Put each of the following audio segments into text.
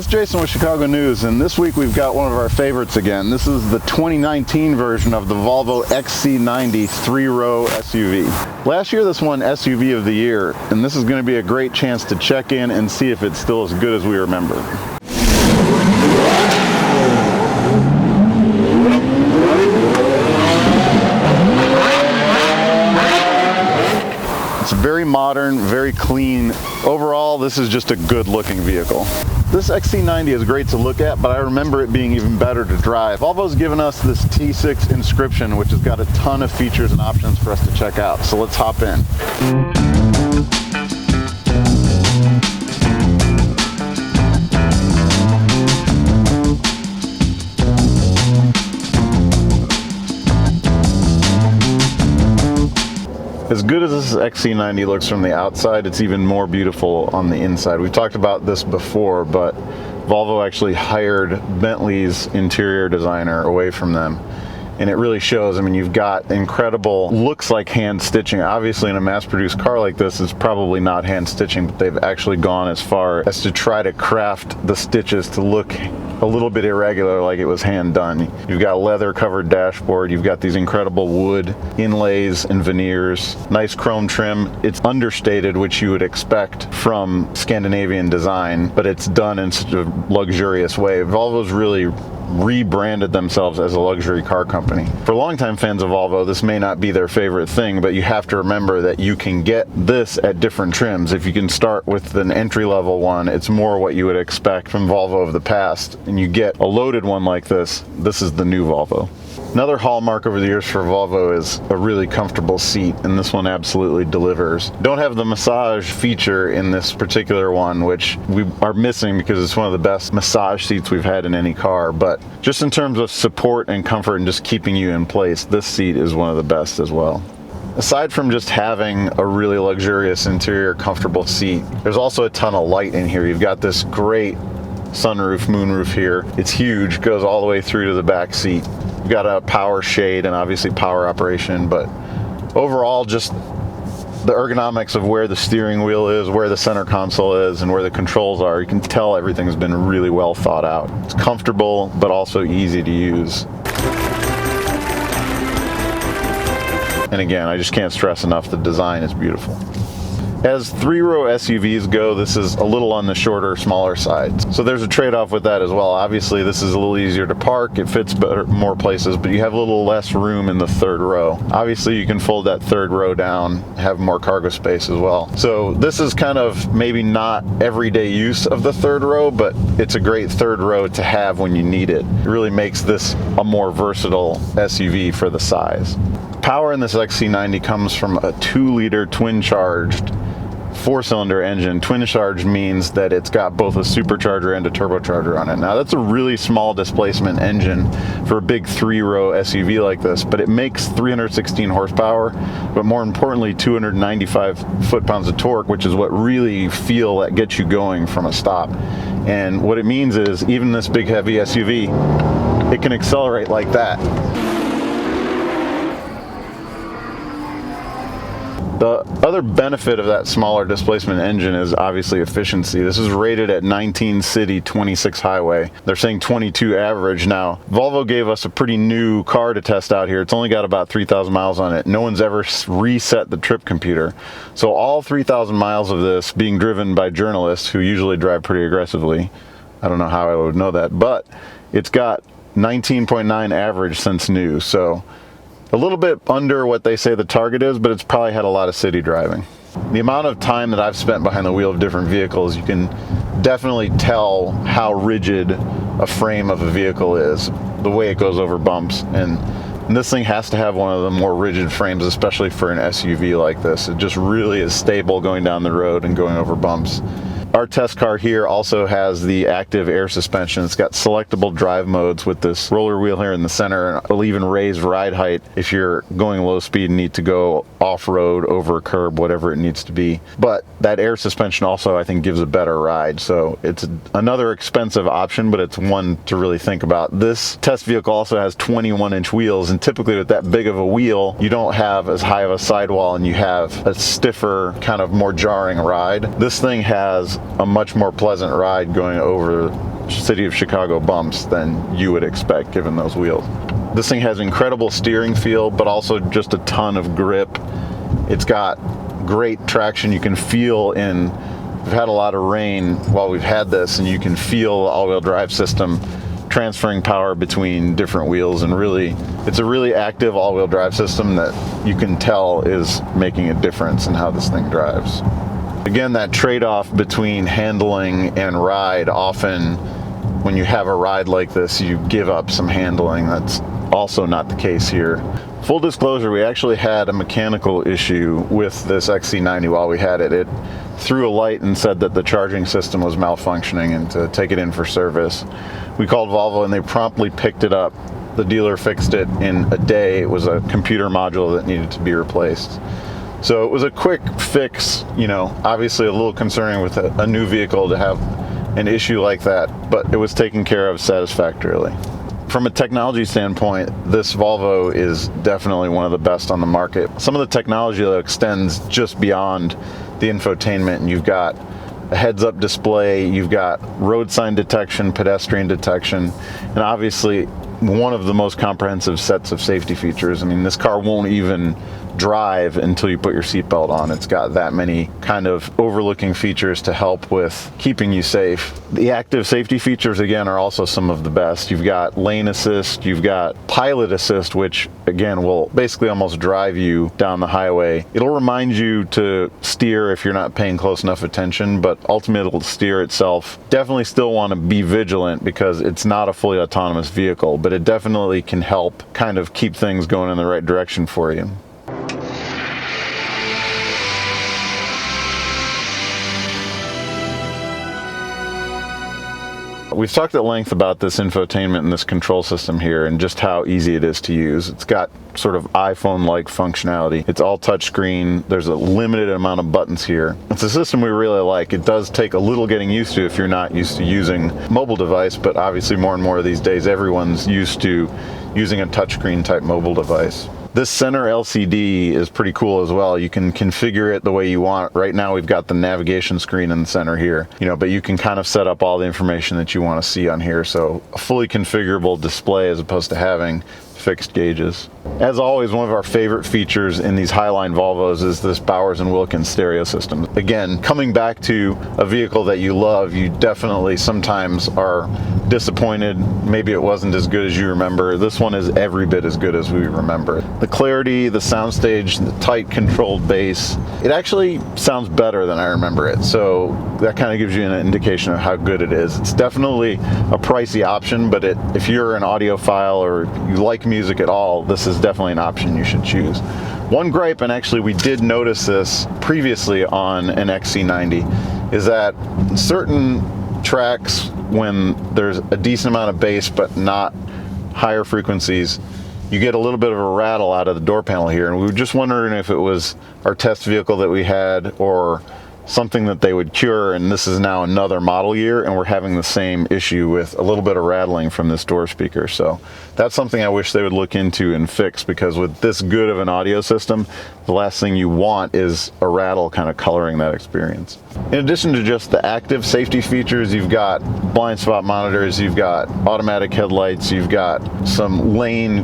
This is Jason with Chicago News, and this week we've got one of our favorites again. This is the 2019 version of the Volvo XC90 3-row SUV. Last year this won SUV of the year, and this is going to be a great chance to check in and see if it's still as good as we remember. It's very modern, very clean. Overall, this is just a good looking vehicle. This XC90 is great to look at, but I remember it being even better to drive. Volvo's given us this T6 Inscription, which has got a ton of features and options for us to check out. So let's hop in. As good as this XC90 looks from the outside, it's even more beautiful on the inside. We've talked about this before, but Volvo actually hired Bentley's interior designer away from them. And it really shows. I mean, you've got incredible, looks like hand stitching. Obviously in a mass-produced car like this, it's probably not hand stitching, but they've actually gone as far as to try to craft the stitches to look a little bit irregular, like it was hand done. You've got a leather covered dashboard, you've got these incredible wood inlays and veneers, nice chrome trim. It's understated, which you would expect from Scandinavian design, but it's done in such a luxurious way. Volvo's really rebranded themselves as a luxury car company. For longtime fans of Volvo, this may not be their favorite thing, but you have to remember that you can get this at different trims. If you can start with an entry-level one, it's more what you would expect from Volvo of the past, and you get a loaded one like this. This is the new Volvo. Another hallmark over the years for Volvo is a really comfortable seat, and this one absolutely delivers. Don't have the massage feature in this particular one, which we are missing because it's one of the best massage seats we've had in any car, but just in terms of support and comfort and just keeping you in place, this seat is one of the best as well. Aside from just having a really luxurious interior, comfortable seat, there's also a ton of light in here. You've got this great sunroof, moonroof here. It's huge, goes all the way through to the back seat. You've got a power shade and obviously power operation, but overall just the ergonomics of where the steering wheel is, where the center console is, and where the controls are, you can tell everything's been really well thought out. It's comfortable, but also easy to use. And again, I just can't stress enough, the design is beautiful. As 3-row SUVs go, this is a little on the shorter, smaller side. So there's a trade-off with that as well. Obviously, this is a little easier to park. It fits better, more places, but you have a little less room in the 3rd row. Obviously, you can fold that 3rd row down, have more cargo space as well. So this is kind of maybe not everyday use of the 3rd row, but it's a great 3rd row to have when you need it. It really makes this a more versatile SUV for the size. Power in this XC90 comes from a 2-liter twin-charged 4-cylinder engine. Twin charge means that it's got both a supercharger and a turbocharger on it. Now that's a really small displacement engine for a big 3-row SUV like this, but it makes 316 horsepower, but more importantly 295 foot-pounds of torque, which is what really feel that gets you going from a stop. And what it means is even this big heavy SUV, it can accelerate like that. The other benefit of that smaller displacement engine is obviously efficiency. This is rated at 19 city, 26 highway. They're saying 22 average. Now, Volvo gave us a pretty new car to test out here. It's only got about 3,000 miles on it. No one's ever reset the trip computer. So all 3,000 miles of this being driven by journalists who usually drive pretty aggressively. I don't know how I would know that, but it's got 19.9 average since new. So a little bit under what they say the target is, but it's probably had a lot of city driving. The amount of time that I've spent behind the wheel of different vehicles, you can definitely tell how rigid a frame of a vehicle is, the way it goes over bumps. And this thing has to have one of the more rigid frames, especially for an SUV like this. It just really is stable going down the road and going over bumps. Our test car here also has the active air suspension. It's got selectable drive modes with this roller wheel here in the center, and it'll even raise ride height if you're going low speed and need to go off-road, over a curb, whatever it needs to be. But that air suspension also, I think, gives a better ride. So it's another expensive option, but it's one to really think about. This test vehicle also has 21-inch wheels, and typically with that big of a wheel, you don't have as high of a sidewall and you have a stiffer, kind of more jarring ride. This thing has a much more pleasant ride going over city of Chicago bumps than you would expect given those wheels. This thing has incredible steering feel, but also just a ton of grip. It's got great traction. You can feel we've had a lot of rain while we've had this, and you can feel the all-wheel drive system transferring power between different wheels, and really, it's a really active all-wheel drive system that you can tell is making a difference in how this thing drives. Again, that trade-off between handling and ride, often when you have a ride like this, you give up some handling. That's also not the case here. Full disclosure, we actually had a mechanical issue with this XC90 while we had it. It threw a light and said that the charging system was malfunctioning and to take it in for service. We called Volvo and they promptly picked it up. The dealer fixed it in a day. It was a computer module that needed to be replaced. So it was a quick fix, you know, obviously a little concerning with a new vehicle to have an issue like that, but it was taken care of satisfactorily. From a technology standpoint, this Volvo is definitely one of the best on the market. Some of the technology that extends just beyond the infotainment, and you've got a heads-up display, you've got road sign detection, pedestrian detection, and obviously one of the most comprehensive sets of safety features. I mean, this car won't even drive until you put your seatbelt on. It's got that many kind of overlooking features to help with keeping you safe. The active safety features, again, are also some of the best. You've got lane assist, you've got pilot assist, which again will basically almost drive you down the highway. It'll remind you to steer if you're not paying close enough attention, but ultimately it'll steer itself. Definitely still want to be vigilant because it's not a fully autonomous vehicle, but it definitely can help kind of keep things going in the right direction for you. We've talked at length about this infotainment and this control system here and just how easy it is to use. It's got sort of iPhone-like functionality. It's all touchscreen. There's a limited amount of buttons here. It's a system we really like. It does take a little getting used to if you're not used to using a mobile device, but obviously more and more these days everyone's used to using a touchscreen type mobile device. This center LCD is pretty cool as well. You can configure it the way you want. Right now we've got the navigation screen in the center here, but you can kind of set up all the information that you want to see on here. So a fully configurable display as opposed to having fixed gauges. As always, one of our favorite features in these Highline Volvos is this Bowers & Wilkins stereo system. Again, coming back to a vehicle that you love, you definitely sometimes are disappointed. Maybe it wasn't as good as you remember. This one is every bit as good as we remember. The clarity, the soundstage, the tight controlled bass, it actually sounds better than I remember it. So that kind of gives you an indication of how good it is. It's definitely a pricey option, but if you're an audiophile or you like music at all, this is definitely an option you should choose. One gripe, and actually we did notice this previously on an XC90, is that certain tracks, when there's a decent amount of bass but not higher frequencies, you get a little bit of a rattle out of the door panel here, and we were just wondering if it was our test vehicle that we had or something that they would cure, and this is now another model year and we're having the same issue with a little bit of rattling from this door speaker. So that's something I wish they would look into and fix, because with this good of an audio system, the last thing you want is a rattle kind of coloring that experience. In addition to just the active safety features, you've got blind spot monitors, you've got automatic headlights, you've got some lane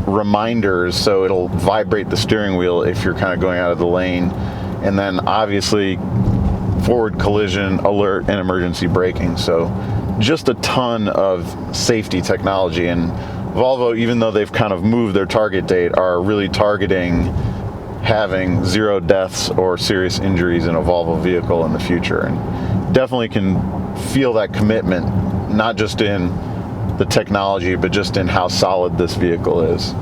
reminders, so it'll vibrate the steering wheel if you're kind of going out of the lane, and then obviously forward collision alert and emergency braking. So just a ton of safety technology, and Volvo, even though they've kind of moved their target date, are really targeting having 0 deaths or serious injuries in a Volvo vehicle in the future, and definitely can feel that commitment, not just in the technology, but just in how solid this vehicle is.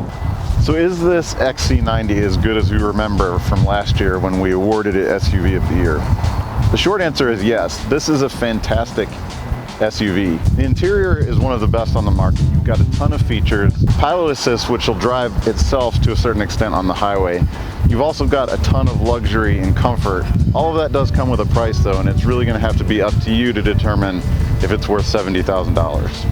So is this XC90 as good as we remember from last year when we awarded it SUV of the year? The short answer is yes. This is a fantastic SUV. The interior is one of the best on the market. You've got a ton of features. Pilot assist, which will drive itself to a certain extent on the highway. You've also got a ton of luxury and comfort. All of that does come with a price though, and it's really going to have to be up to you to determine if it's worth $70,000.